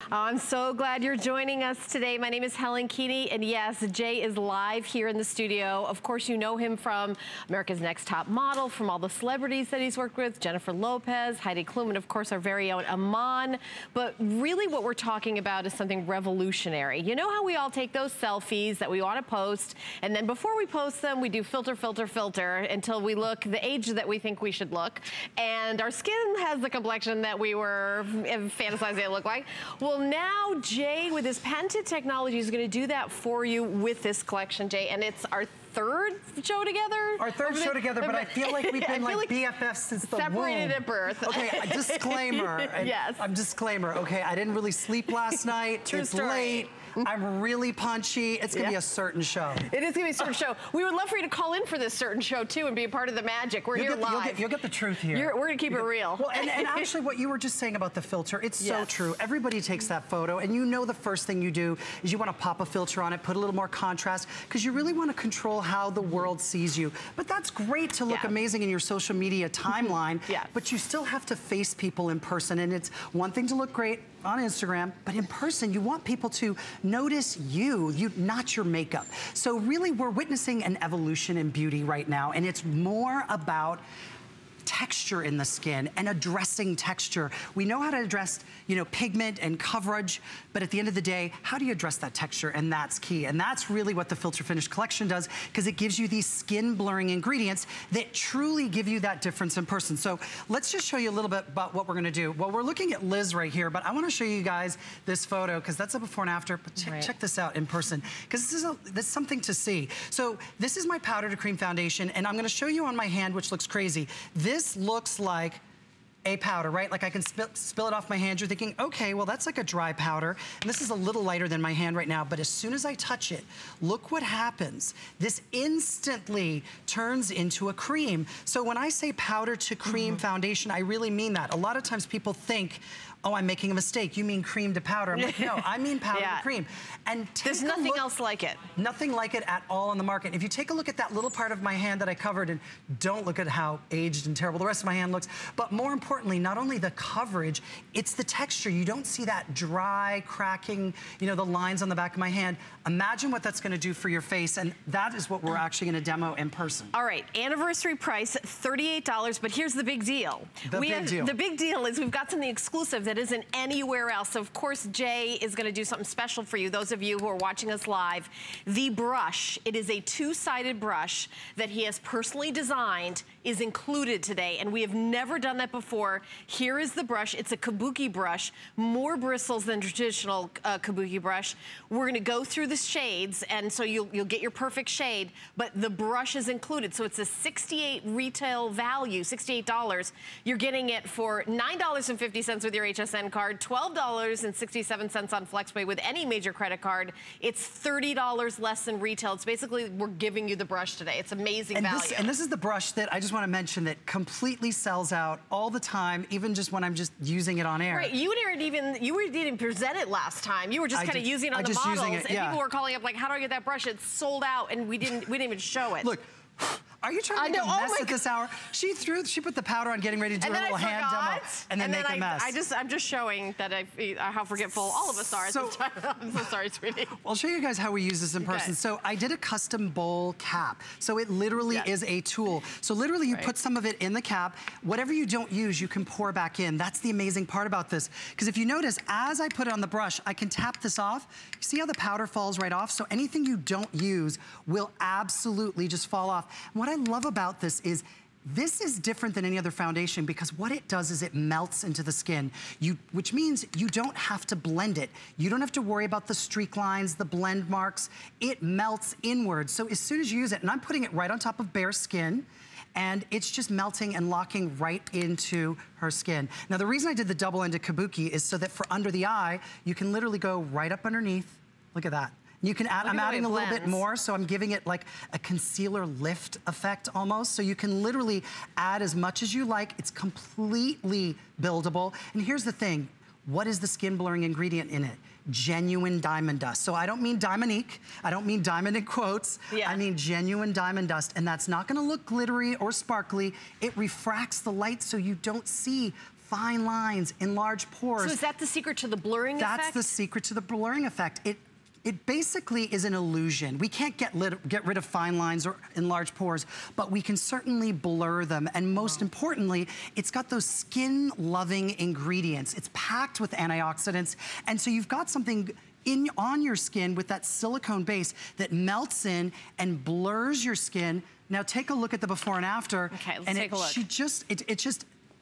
I'm so glad you're joining us today. My name is Helen Keeney, and yes, Jay is live here in the studio. Of course, you know him from America's Next Top Model, from all the celebrities that he's worked with, Jennifer Lopez, Heidi Klum, and of course, our very own Iman. But really what we're talking about is something revolutionary. You know how we all take those selfies that we want to post, and then before we post them, we do filter, filter, filter until we look the age that we think we should look, and our skin has the complexion that we were fantasizing it looked like. Well, now Jay, with his patented technology, is going to do that for you with this collection, Jay, and it's our third show together? Our third show together, but I feel like we've been like BFFs since the womb. Separated at birth. Okay, a disclaimer. Yes. Disclaimer, okay, I didn't really sleep last night. True it's story. Late. I'm really punchy. It's going to be a certain show. It is going to be a certain show. We would love for you to call in for this certain show, too, and be a part of the magic. We're here live. You'll get the truth here. We're going to keep it real. Well, and actually what you were just saying about the filter, it's so true. Everybody takes that photo, and you know the first thing you do is you want to pop a filter on it, put a little more contrast, because you really want to control how the world sees you. But that's great to look amazing in your social media timeline, but you still have to face people in person, and it's one thing to look great on Instagram, but in person, you want people to notice you, not your makeup. So really, we're witnessing an evolution in beauty right now, and it's more about texture in the skin and addressing texture. We know how to address, you know, pigment and coverage, but at the end of the day, how do you address that texture? And that's key. And that's really what the Filter Finish collection does, because it gives you these skin blurring ingredients that truly give you that difference in person. So let's just show you a little bit about what we're gonna do. Well, we're looking at Liz right here, but I wanna show you guys this photo, because that's a before and after, but check this out in person, because this is something to see. So this is my powder to cream foundation, and I'm gonna show you on my hand, which looks crazy. This looks like a powder, right? Like I can spill it off my hand. You're thinking, okay, well, that's like a dry powder. And this is a little lighter than my hand right now, but as soon as I touch it, look what happens. This instantly turns into a cream. So when I say powder to cream foundation, I really mean that. A lot of times people think, oh, I'm making a mistake. You mean cream to powder. I'm like, no, I mean powder to cream. And there's nothing else like it. Nothing like it at all on the market. If you take a look at that little part of my hand that I covered, and don't look at how aged and terrible the rest of my hand looks, but more importantly, not only the coverage, it's the texture. You don't see that dry, cracking, you know, the lines on the back of my hand. Imagine what that's gonna do for your face, and that is what we're actually gonna demo in person. All right, anniversary price, $38, but here's the big deal. The big deal is we've got something exclusive that isn't anywhere else. So of course, Jay is gonna do something special for you, those of you who are watching us live. The brush, it is a two-sided brush that he has personally designed, is included today, and we have never done that before. Here is the brush. It's a Kabuki brush, more bristles than traditional Kabuki brush. We're gonna go through the shades, and so you'll get your perfect shade, but the brush is included. So it's a $68 retail value, $68. You're getting it for $9.50 with your HSN card, $12.67 on FlexPay with any major credit card. It's $30 less than retail. It's basically, we're giving you the brush today. It's amazing value. And this is the brush that I just want to mention that completely sells out all the time, even just when I'm just using it on air. Right, you didn't even present it last time. You were just kind of using it on the models, and people were calling up like, how do I get that brush? It's sold out, and we didn't even show it. Look. Are you trying to make a mess at this hour? She put the powder on getting ready to do her little hand demo and then make a mess. I'm just showing that how forgetful all of us are at this time. I'm so sorry, sweetie. I'll show you guys how we use this in person. So I did a custom bowl cap. So it literally is a tool. So literally you put some of it in the cap. Whatever you don't use, you can pour back in. That's the amazing part about this. Because if you notice, as I put it on the brush, I can tap this off. You see how the powder falls right off? So anything you don't use will absolutely just fall off. And what I love about this is different than any other foundation, because what it does is it melts into the skin, which means you don't have to blend it. You don't have to worry about the streak lines, the blend marks. It melts inward. So as soon as you use it, and I'm putting it right on top of bare skin, and it's just melting and locking right into her skin. Now, the reason I did the double-ended Kabuki is so that for under the eye, you can literally go right up underneath. Look at that. You can add, I'm adding a little bit more, so I'm giving it like a concealer lift effect almost. So you can literally add as much as you like. It's completely buildable. And here's the thing. What is the skin blurring ingredient in it? Genuine diamond dust. So I don't mean Diamonique. I don't mean diamond in quotes. I mean genuine diamond dust. And that's not gonna look glittery or sparkly. It refracts the light so you don't see fine lines, enlarged pores. So is that the secret to the blurring effect? That's the secret to the blurring effect. It basically is an illusion. We can't get rid of fine lines or enlarged pores, but we can certainly blur them. And most importantly, it's got those skin-loving ingredients. It's packed with antioxidants. And so you've got something on your skin with that silicone base that melts in and blurs your skin. Now take a look at the before and after. Okay, let's take a look.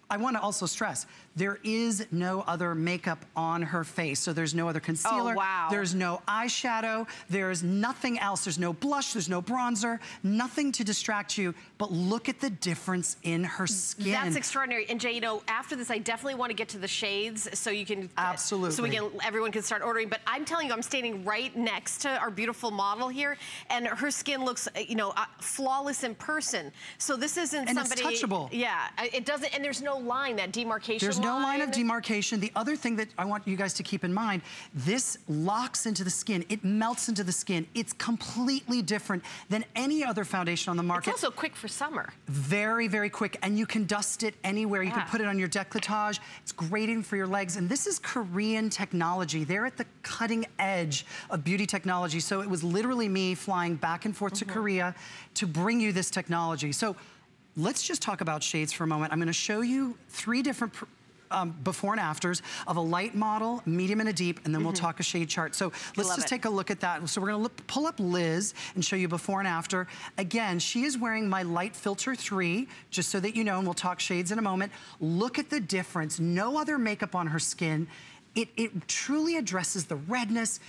I want to also stress, there is no other makeup on her face. So there's no other concealer. Oh, wow. There's no eyeshadow. There's nothing else. There's no blush. There's no bronzer. Nothing to distract you. But look at the difference in her skin. That's extraordinary. And Jay, you know, after this, I definitely want to get to the shades so you can... Absolutely. So everyone can start ordering. But I'm telling you, I'm standing right next to our beautiful model here. And her skin looks, you know, flawless in person. So this isn't somebody... And it's touchable. Yeah. It doesn't... And there's no line, that demarcation There's no line of demarcation. The other thing that I want you guys to keep in mind, this locks into the skin. It melts into the skin. It's completely different than any other foundation on the market. It's also quick for summer. Very, very quick. And you can dust it anywhere. You can put it on your décolletage. It's great even for your legs. And this is Korean technology. They're at the cutting edge of beauty technology. So it was literally me flying back and forth to Korea to bring you this technology. So let's just talk about shades for a moment. I'm going to show you 3 different before and afters of a light model, medium, and a deep, and then we'll talk a shade chart. So let's just take a look at that. So we're going to pull up Liz and show you before and after. Again, she is wearing my Light Filter 3, just so that you know, and we'll talk shades in a moment. Look at the difference. No other makeup on her skin. It truly addresses the redness,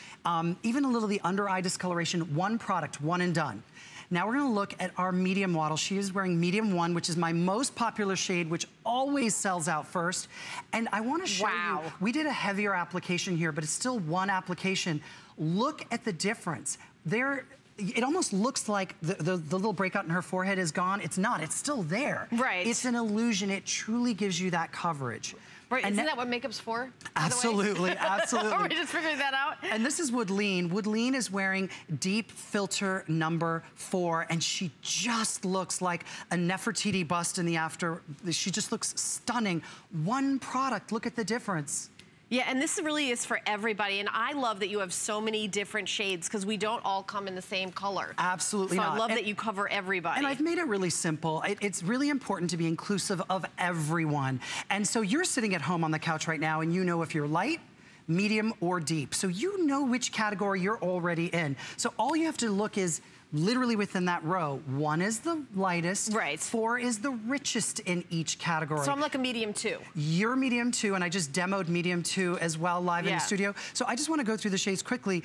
even a little of the under eye discoloration. One product, one and done. Now we're gonna look at our medium model. She is wearing medium 1, which is my most popular shade, which always sells out first. And I wanna show you, we did a heavier application here, but it's still one application. Look at the difference. It almost looks like the little breakout in her forehead is gone. It's not, it's still there. Right. It's an illusion. It truly gives you that coverage. Right, isn't that what makeup's for? Absolutely, absolutely. Are we just figuring that out? And this is Woodleen. Woodleen is wearing Deep Filter number 4, and she just looks like a Nefertiti bust in the after. She just looks stunning. One product, look at the difference. Yeah, and this really is for everybody, and I love that you have so many different shades because we don't all come in the same color. Absolutely not. So I love that you cover everybody. And I've made it really simple. It's really important to be inclusive of everyone. And so you're sitting at home on the couch right now, and you know if you're light, medium, or deep. So you know which category you're already in. So all you have to look is literally within that row. 1 is the lightest. Right. 4 is the richest in each category. So I'm like a medium 2. You're medium 2, and I just demoed medium 2 as well live in the studio. So I just want to go through the shades quickly.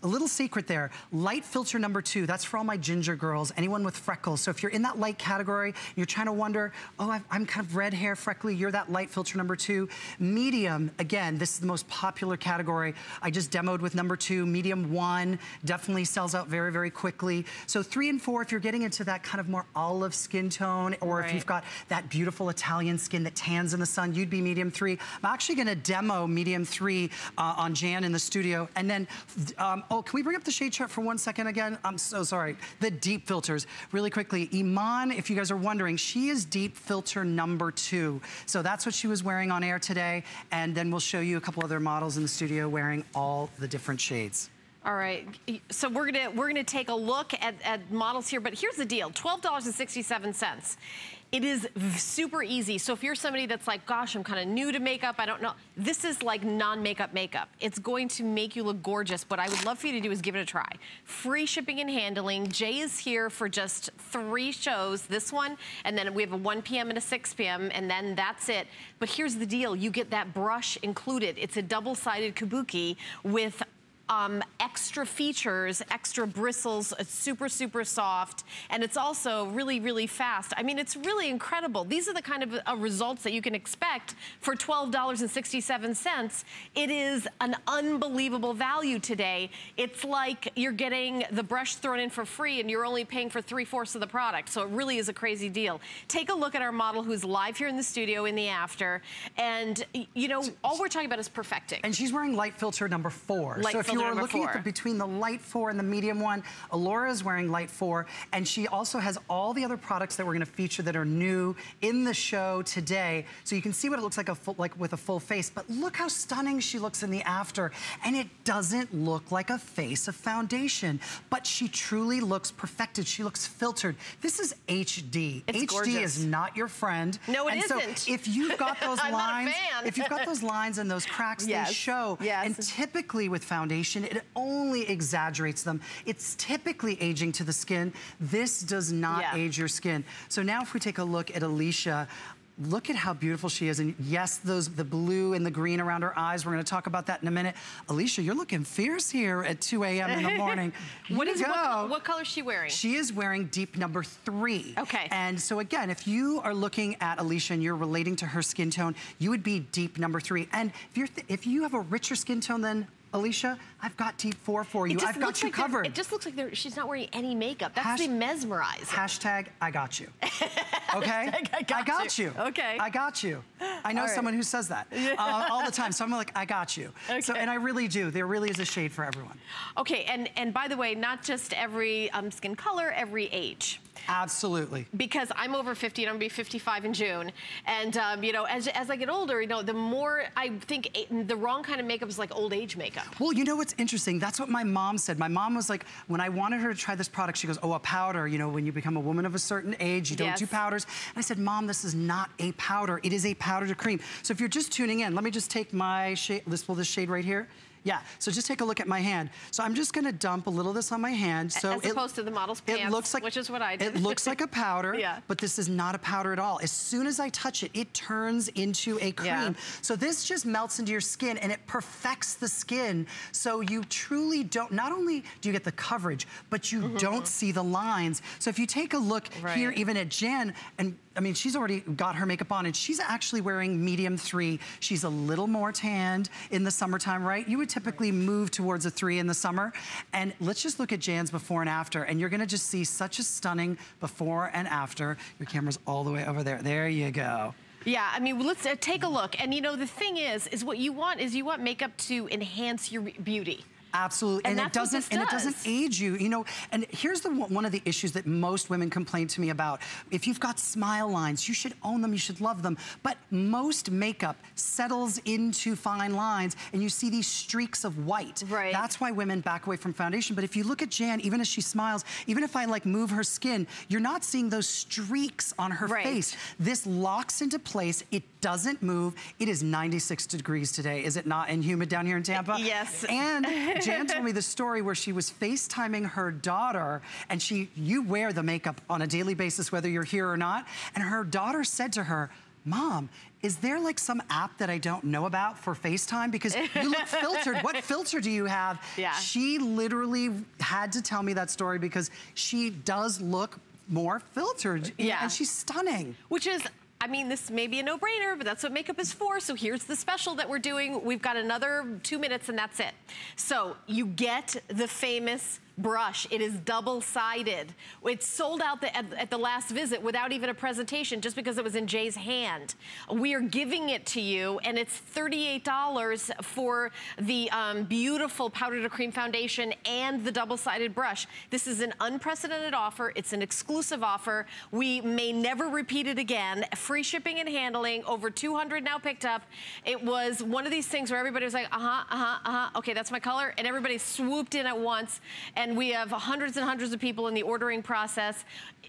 A little secret there, Light Filter number 2, that's for all my ginger girls, anyone with freckles. So if you're in that light category, you're trying to wonder, oh, I'm kind of red hair, freckly, you're that Light Filter number 2. Medium, again, this is the most popular category. I just demoed with number 2. Medium 1 definitely sells out very, very quickly. So 3 and 4, if you're getting into that kind of more olive skin tone, or if you've got that beautiful Italian skin that tans in the sun, you'd be medium 3. I'm actually gonna demo medium 3 on Jan in the studio. And then oh, can we bring up the shade chart for 1 second again? I'm so sorry. The deep filters, really quickly. Iman, if you guys are wondering, she is Deep Filter number 2. So that's what she was wearing on air today. And then we'll show you a couple other models in the studio wearing all the different shades. All right, so we're gonna take a look at models here, but here's the deal, $12.67. It is super easy. So if you're somebody that's like, gosh, I'm kind of new to makeup, I don't know. This is like non-makeup makeup. It's going to make you look gorgeous. What I would love for you to do is give it a try. Free shipping and handling. Jay is here for just 3 shows, this one, and then we have a 1 p.m. and a 6 p.m., and then that's it. But here's the deal. You get that brush included. It's a double-sided kabuki with extra features, extra bristles. It's super, super soft. And it's also really, really fast. I mean, it's really incredible. These are the kind of results that you can expect for $12.67. It is an unbelievable value today. It's like you're getting the brush thrown in for free and you're only paying for 3/4 of the product. So it really is a crazy deal. Take a look at our model who's live here in the studio in the after. And, you know, all we're talking about is perfecting. And she's wearing Light Filter number 4. So if you're you're looking at between the light 4 and the medium one, Alora is wearing light 4, and she also has all the other products that we're going to feature that are new in the show today. So you can see what it looks like with a full face, but look how stunning she looks in the after. And it doesn't look like a face of foundation, but she truly looks perfected. She looks filtered. This is HD. It's HD gorgeous. is not your friend. No, it isn't. So if you've got those I'm lines, not a fan. if you've got those lines and those cracks, they show. And typically with foundation, it only exaggerates them. It's typically aging to the skin. This does not age your skin. So now if we take a look at Alicia, look at how beautiful she is. And yes, the blue and the green around her eyes, we're gonna talk about that in a minute. Alicia, you're looking fierce here at 2 a.m. in the morning. What color is she wearing? She is wearing deep number 3. Okay. And so again, if you are looking at Alicia and you're relating to her skin tone, you would be deep number 3. And if you have a richer skin tone than Alicia, I've got deep 4 for you. I've got you covered. It just looks like she's not wearing any makeup. That's the mesmerizing. Hashtag, I got you. Okay? I got you. Okay. I got you. I know someone who says that all the time. So I'm like, I got you. Okay. So, and I really do. There really is a shade for everyone. Okay, and by the way, not just every skin color, every age. Absolutely. Because I'm over 50 and I'm gonna be 55 in June. And you know, as I get older, you know, the more I think the wrong kind of makeup is like old age makeup. Well, you know what's interesting? That's what my mom said. My mom was like, when I wanted her to try this product, she goes, oh, a powder, you know, when you become a woman of a certain age, you don't do powders. And I said, Mom, this is not a powder. It is a powder to cream. So if you're just tuning in, let me just take my shade, let's pull this shade right here. Yeah, so just take a look at my hand. So I'm just gonna dump a little of this on my hand. So as opposed to the model's pants, which is what I did. It looks like a powder, but this is not a powder at all. As soon as I touch it, it turns into a cream. So this just melts into your skin and it perfects the skin. So you truly don't, not only do you get the coverage, but you don't see the lines. So if you take a look here, even at Jan, and I mean, she's already got her makeup on and she's actually wearing medium 3. She's a little more tanned in the summertime, right? You would typically move towards a 3 in the summer. And let's just look at Jan's before and after. And you're gonna just see such a stunning before and after. Your camera's all the way over there. There you go. Yeah, I mean, let's take a look. And you know, the thing is what you want is you want makeup to enhance your beauty. Absolutely, and it doesn't age you, you know. And here's one of the issues that most women complain to me about. If you've got smile lines, you should own them, you should love them. But most makeup settles into fine lines, and you see these streaks of white. Right. That's why women back away from foundation. But if you look at Jan, even as she smiles, even if I like move her skin, you're not seeing those streaks on her face. This locks into place. It doesn't move. It is 96 degrees today, is it not? And humid down here in Tampa. Yes. And Jan told me the story where she was FaceTiming her daughter, and you wear the makeup on a daily basis, whether you're here or not, and her daughter said to her, Mom, is there like some app that I don't know about for FaceTime? Because you look filtered. What filter do you have? Yeah. She literally had to tell me that story because she does look more filtered. Yeah. And she's stunning. Which is, I mean, this may be a no-brainer, but that's what makeup is for. So here's the special that we're doing. We've got another 2 minutes and that's it. So you get the famous brush. It is double-sided. It's sold out at the last visit without even a presentation just because it was in Jay's hand. We are giving it to you, and it's $38 for the beautiful powder to cream foundation and the double-sided brush. This is an unprecedented offer. It's an exclusive offer. We may never repeat it again. Free shipping and handling, over 200 now picked up. It was one of these things where everybody was like, okay, that's my color, and everybody swooped in at once. And we have hundreds and hundreds of people in the ordering process.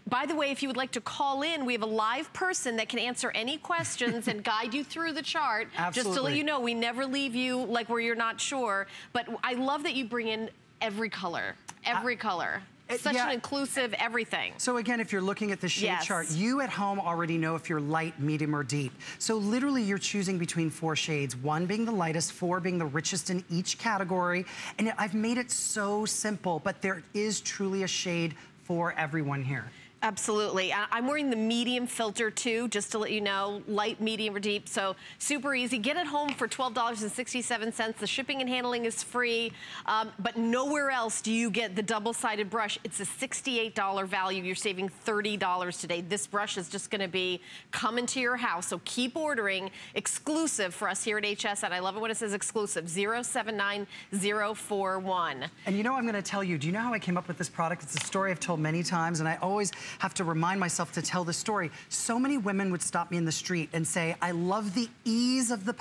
By the way, if you would like to call in, we have a live person that can answer any questions and guide you through the chart. Absolutely. Just to let you know, we never leave you like where you're not sure. But I love that you bring in every color, every color. Such an inclusive everything. So again, if you're looking at the shade chart, you at home already know if you're light, medium, or deep. So literally you're choosing between 4 shades, 1 being the lightest, 4 being the richest in each category. And I've made it so simple, but there is truly a shade for everyone here. Absolutely. I'm wearing the medium filter too, just to let you know, light, medium, or deep, so super easy. Get it home for $12.67. The shipping and handling is free, but nowhere else do you get the double-sided brush. It's a $68 value. You're saving $30 today. This brush is just gonna be coming to your house, so keep ordering. Exclusive for us here at HSN. I love it when it says exclusive, 079041. And you know, I'm gonna tell you, do you know how I came up with this product? It's a story I've told many times, and I always have to remind myself to tell the story. So many women would stop me in the street and say, I love the ease of the